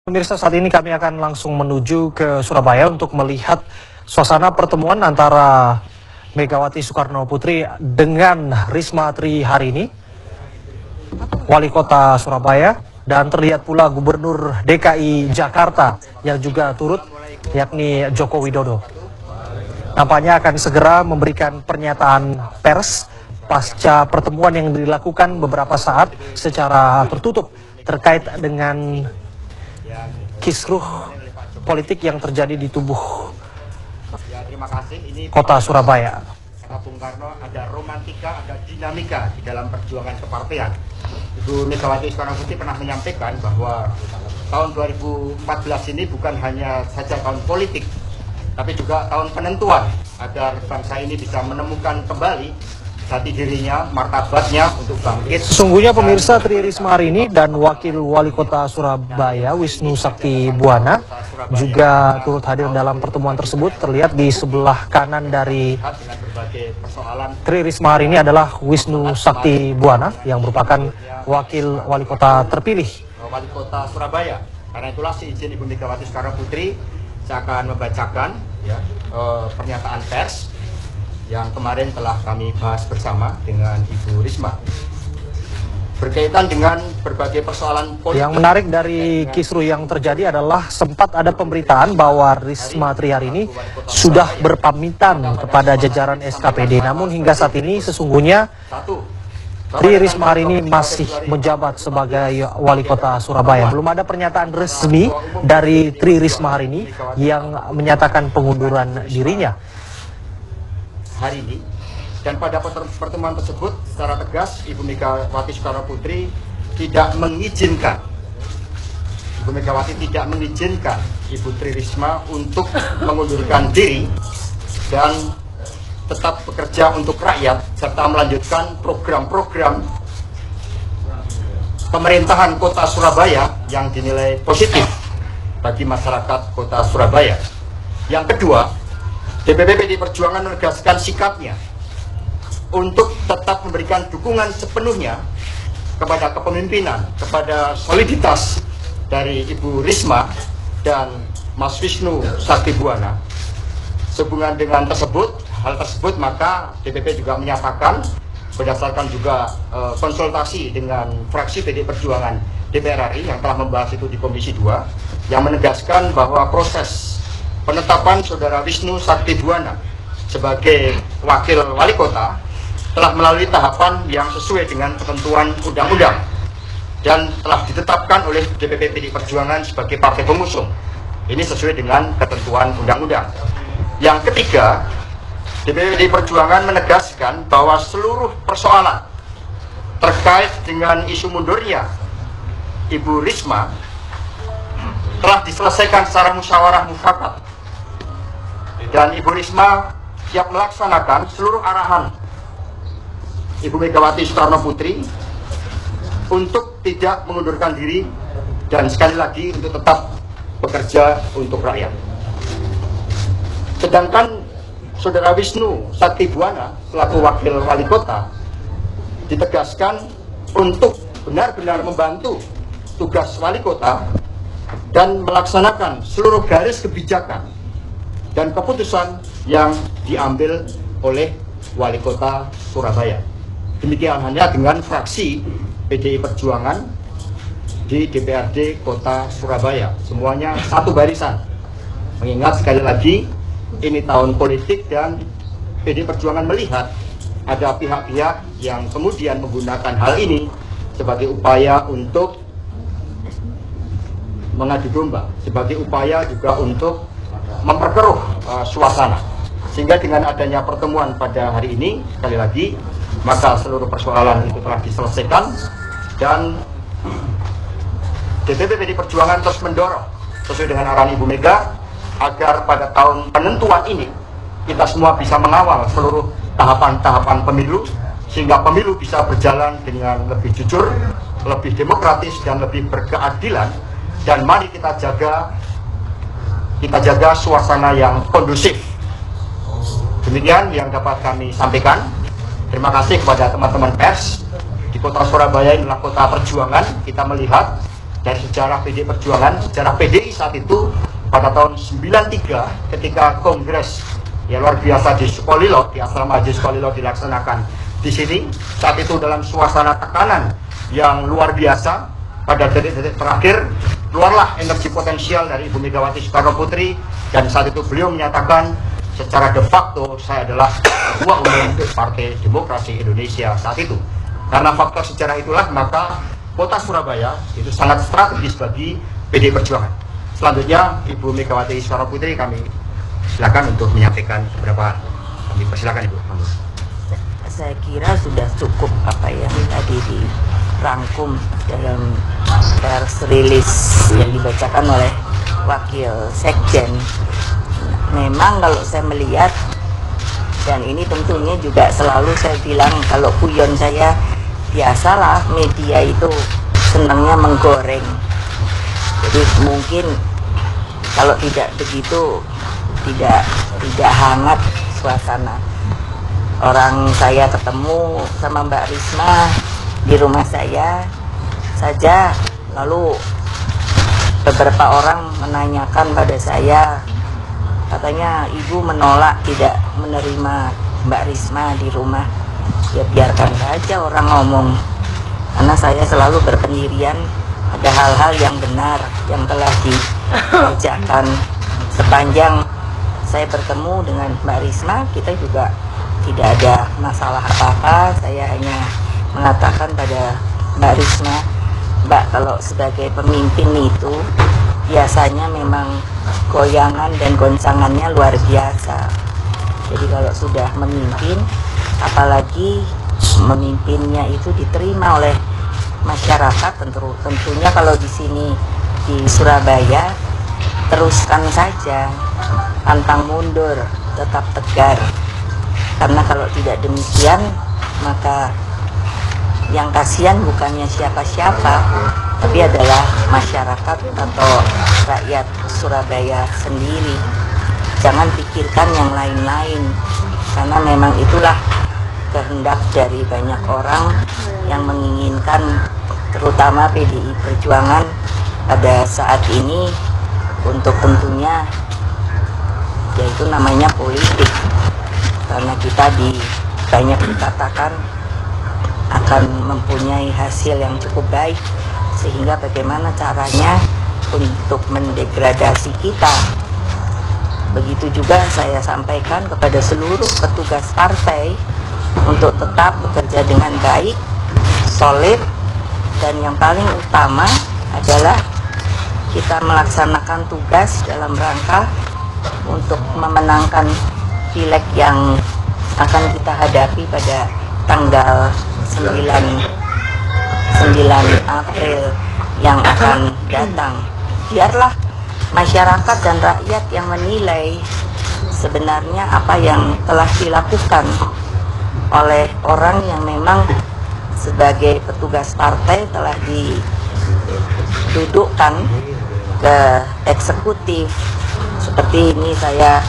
Pemirsa, saat ini kami akan langsung menuju ke Surabaya untuk melihat suasana pertemuan antara Megawati Soekarno Putri dengan Risma Triharini, Wali Kota Surabaya, dan terlihat pula Gubernur DKI Jakarta yang juga turut, yakni Joko Widodo. Nampaknya akan segera memberikan pernyataan pers pasca pertemuan yang dilakukan beberapa saat secara tertutup terkait dengan kisruh politik yang terjadi di tubuh kota Surabaya. Bung Karno, ada romantika, ada dinamika di dalam perjuangan kepartean. Ibu Megawati Soekarno Putri pernah menyampaikan bahwa tahun 2014 ini bukan hanya saja tahun politik, tapi juga tahun penentuan agar bangsa ini bisa menemukan kembali jati dirinya, martabatnya untuk bangkit. Sesungguhnya pemirsa, Tri Risma hari ini dan Wakil Wali Kota Surabaya Wisnu Sakti Buwana juga turut hadir dalam pertemuan tersebut. Terlihat di sebelah kanan dari Tri Risma hari ini adalah Wisnu Sakti Buwana yang merupakan Wakil Wali Kota terpilih Wali Kota Surabaya. Karena itulah seizin Ibu Megawati Soekarno Putri, saya akan membacakan pernyataan pers yang kemarin telah kami bahas bersama dengan Ibu Risma berkaitan dengan berbagai persoalan politik. Yang menarik dari kisruh yang terjadi adalah sempat ada pemberitaan bahwa Risma Triharini sudah berpamitan kepada jajaran SKPD, namun hingga saat ini sesungguhnya Tri Risma hari ini masih menjabat sebagai Wali Kota Surabaya. Belum ada pernyataan resmi dari Tri Risma hari ini yang menyatakan pengunduran dirinya hari ini, dan pada pertemuan tersebut secara tegas Ibu Megawati Soekarno Putri tidak mengizinkan Ibu Tri Risma untuk mengundurkan diri dan tetap bekerja untuk rakyat serta melanjutkan program-program pemerintahan Kota Surabaya yang dinilai positif bagi masyarakat Kota Surabaya. Yang kedua, DPP PDI Perjuangan menegaskan sikapnya untuk tetap memberikan dukungan sepenuhnya kepada kepemimpinan, kepada soliditas dari Ibu Risma dan Mas Wisnu Sakti Buwana. Sehubungan dengan hal tersebut, maka DPP juga menyatakan berdasarkan juga konsultasi dengan fraksi PDI Perjuangan DPR RI yang telah membahas itu di Komisi 2, yang menegaskan bahwa proses penetapan Saudara Wisnu Sakti Buwana sebagai Wakil Wali Kota telah melalui tahapan yang sesuai dengan ketentuan undang-undang dan telah ditetapkan oleh DPP PDI Perjuangan sebagai partai pengusung. Ini sesuai dengan ketentuan undang-undang. Yang ketiga, DPP PDI Perjuangan menegaskan bahwa seluruh persoalan terkait dengan isu mundurnya Ibu Risma telah diselesaikan secara musyawarah mufakat, dan Ibu Risma siap melaksanakan seluruh arahan Ibu Megawati Soekarno Putri untuk tidak mengundurkan diri dan sekali lagi untuk tetap bekerja untuk rakyat. Sedangkan Saudara Wisnu Sakti Buwana selaku Wakil Wali Kota ditegaskan untuk benar-benar membantu tugas Wali Kota dan melaksanakan seluruh garis kebijakan dan keputusan yang diambil oleh Wali Kota Surabaya. Demikian hanya dengan fraksi PDI Perjuangan di DPRD Kota Surabaya. Semuanya satu barisan. Mengingat sekali lagi ini tahun politik dan PDI Perjuangan melihat ada pihak-pihak yang kemudian menggunakan hal ini sebagai upaya untuk mengadu domba, sebagai upaya juga untuk memperkeruh suasana. Sehingga dengan adanya pertemuan pada hari ini, sekali lagi, maka seluruh persoalan itu telah diselesaikan dan DPP PDI Perjuangan terus mendorong sesuai dengan arahan Ibu Mega agar pada tahun penentuan ini kita semua bisa mengawal seluruh tahapan-tahapan pemilu sehingga pemilu bisa berjalan dengan lebih jujur, lebih demokratis dan lebih berkeadilan, dan mari kita jaga suasana yang kondusif. Demikian yang dapat kami sampaikan. Terima kasih kepada teman-teman pers. Di Kota Surabaya inilah kota perjuangan. Kita melihat dari sejarah PDI Perjuangan, sejarah PDI saat itu pada tahun 93 ketika kongres luar biasa di Sukolilo, di asrama Haji Sukolilo dilaksanakan di sini. Saat itu dalam suasana tekanan yang luar biasa, pada detik-detik terakhir keluarlah energi potensial dari Ibu Megawati Soekarno Putri, dan saat itu beliau menyatakan secara de facto saya adalah Ketua Umum Partai Demokrasi Indonesia saat itu. Karena faktor sejarah itulah maka kota Surabaya itu sangat strategis bagi PDI Perjuangan. Selanjutnya Ibu Megawati Soekarno Putri, kami silakan untuk menyampaikan beberapa hal. Kami persilakan Ibu. Saya kira sudah cukup apa yang tadi dirangkum dalam press release yang dibacakan oleh Wakil Sekjen. Memang kalau saya melihat, dan ini tentunya juga selalu saya bilang, kalau guyon saya, biasalah media itu senangnya menggoreng. Jadi mungkin kalau tidak begitu tidak hangat suasana. Orang saya ketemu sama Mbak Risma di rumah saya saja, lalu beberapa orang menanyakan pada saya, katanya ibu menolak tidak menerima Mbak Risma di rumah. Ya biarkan saja orang ngomong, karena saya selalu berpendirian ada hal-hal yang benar yang telah dikerjakan. Sepanjang saya bertemu dengan Mbak Risma, kita juga tidak ada masalah apa-apa. Saya hanya mengatakan pada Mbak Risma, Mbak, kalau sebagai pemimpin itu biasanya memang goyangan dan goncangannya luar biasa. Jadi kalau sudah memimpin, apalagi memimpinnya itu diterima oleh masyarakat, tentunya kalau di sini di Surabaya teruskan saja, pantang mundur, tetap tegar. Karena kalau tidak demikian, maka yang kasihan bukannya siapa-siapa, tapi adalah masyarakat atau rakyat Surabaya sendiri. Jangan pikirkan yang lain-lain, karena memang itulah kehendak dari banyak orang yang menginginkan, terutama PDI Perjuangan pada saat ini, untuk tentunya yaitu namanya politik. Karena kita banyak dikatakan akan mempunyai hasil yang cukup baik, sehingga bagaimana caranya untuk mendegradasi kita. Begitu juga saya sampaikan kepada seluruh petugas partai untuk tetap bekerja dengan baik, solid, dan yang paling utama adalah kita melaksanakan tugas dalam rangka untuk memenangkan pileg yang akan kita hadapi pada tanggal 9 April yang akan datang. Biarlah masyarakat dan rakyat yang menilai sebenarnya apa yang telah dilakukan oleh orang yang memang sebagai petugas partai telah didudukkan ke eksekutif. Seperti ini saya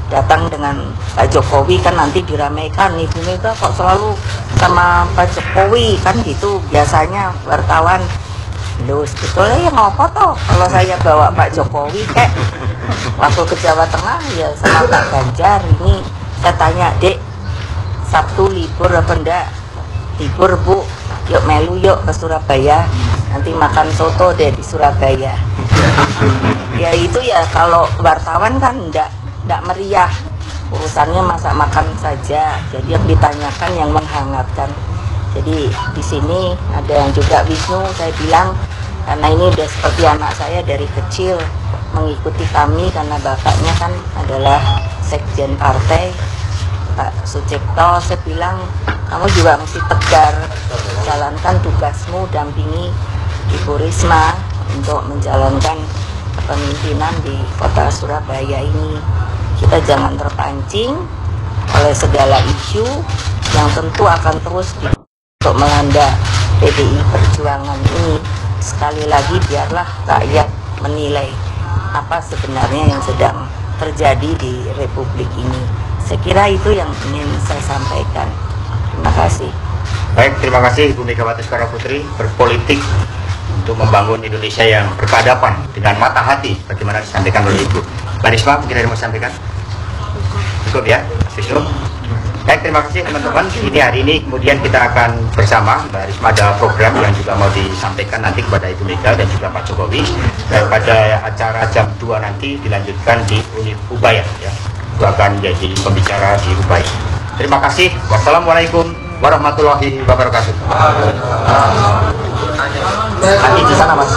datang dengan Pak Jokowi, kan nanti diramaikan, Ibu Mega kok selalu sama Pak Jokowi, kan gitu biasanya wartawan. Loh, sebetulnya ya ngopo toh kalau saya bawa Pak Jokowi kayak waktu ke Jawa Tengah ya sama Pak Ganjar. Ini saya tanya, Dek, Sabtu libur apa enggak? Libur Bu, yuk melu yuk ke Surabaya, nanti makan soto deh di Surabaya. Ya itu ya, kalau wartawan kan enggak meriah, urusannya masak makan saja. Jadi yang ditanyakan yang menghangatkan. Jadi di sini ada yang juga Wisnu, saya bilang, karena ini udah seperti anak saya dari kecil mengikuti kami, karena bapaknya kan adalah sekjen partai, Pak Sucipto. Saya bilang, kamu juga mesti tegar, jalankan tugasmu, dampingi Ibu Risma untuk menjalankan kepemimpinan di kota Surabaya ini. Kita jangan terpancing oleh segala isu yang tentu akan terus untuk melanda PDI Perjuangan ini. Sekali lagi, biarlah rakyat menilai apa sebenarnya yang sedang terjadi di Republik ini. Saya kira itu yang ingin saya sampaikan. Terima kasih. Baik, terima kasih Ibu Megawati Soekarno Putri. Berpolitik untuk membangun Indonesia yang berkeadaban dengan mata hati, bagaimana disampaikan oleh Ibu. Mbak Risma, mungkin ada yang mau sampaikan? Cukup ya, Mas Wisnu? Baik, terima kasih teman-teman. Ini hari ini kemudian kita akan bersama Mbak Risma ada program yang juga mau disampaikan nanti kepada Ibu Mega dan juga Pak Jokowi. Dan pada acara jam 2 nanti dilanjutkan di Unit Ubaya ya. Itu akan jadi pembicara di Ubaya. Terima kasih. Wassalamualaikum warahmatullahi wabarakatuh. Nanti di sana Mas.